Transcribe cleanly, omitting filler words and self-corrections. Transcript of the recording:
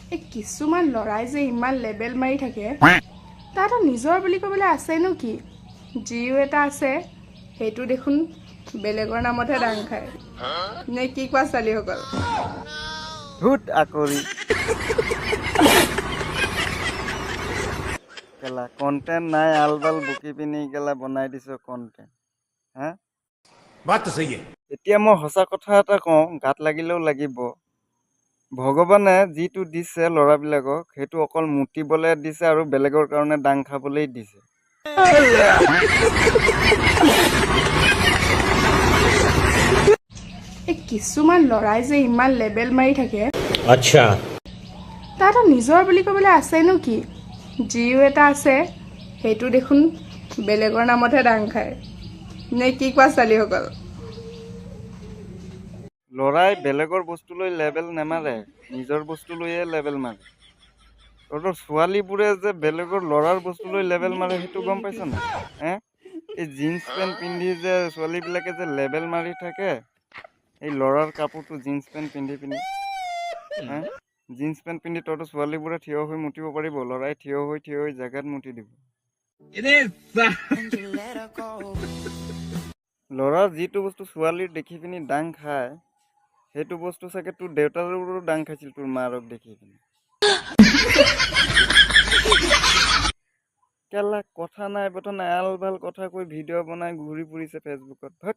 এই কিছুমান লৰাই যে ইমান লেবেল মাৰি থাকে তাহাঁতৰ নিজৰ বুলি ক'বলৈ আছেনো কি যিও এটা আছে সেইটো দেখোন বেলেগৰ নামতহে দাং খায় নে কি কোৱা ছোৱালীসকল ধুত আকৰি কেলা কন্টেন্ট নাই আলবাল বুকি পিনি কেলা বনাই দিছো কন্টেন্ট হা बात तो सही है এতিয়া মই সঁচা কথা এটা কওঁ গাত লাগিলেও লাগিব ভগৱানে যিটো দিছে ল'ৰাবিলাকক সেইটো অকল মুতিবলৈ দিছে আৰু বেলেগৰ কাৰণে দাং খাবলৈ দিছে এই কিছুমান লৰাই যে ইমান লেবেল মাৰি থাকে अच्छा তাহাঁতৰ নিজৰ বুলি ক'বলৈ আছেনো কি যিও এটা আছে সেইটো দেখোন বেলেগৰ নামতহে দাং খায় নে কি কোৱা ছোৱালীসকল ল'ৰাই বেলেগৰ বস্তু লৈ লেবেল নেমাৰে নিজৰ বস্তু লৈয়ে লেবেল মাৰে তহঁতৰ ছোৱালীবোৰে যে বেলেগৰ ল'ৰাৰ বস্তু লৈ লেবেল মাৰে সেইটো গম পাইছ না এই জিন্স পেণ্ট পিন্ধি যে ছোৱালীবিলাকে যে লেবেল মাৰি থাকে এই ল'ৰাৰ কাপোৰটো জিন্স পেণ্ট পিন্ধি পিনি জিন্স পেণ্ট পিন্ধি তহঁতৰ ছোৱালীবোৰে থিয় হৈ মুতিব পাৰিব ল'ৰাই থিয় হৈ জেগাত মুতি দিব ল'ৰাৰ যিটো বস্তু ছোৱালীৰ দেখি পিনি দাং খায় সেইটো বস্তু চাগে তোৰ দেউতাৰো দাং খাইছিল তোৰ মাৰক দেখি পিনি কেলা কথা নাই বথা নাই আল ভাল কথা কৈ ভিডিঅ' বনাই ঘূৰি ফুৰিছে ফেচবুকত ভাগ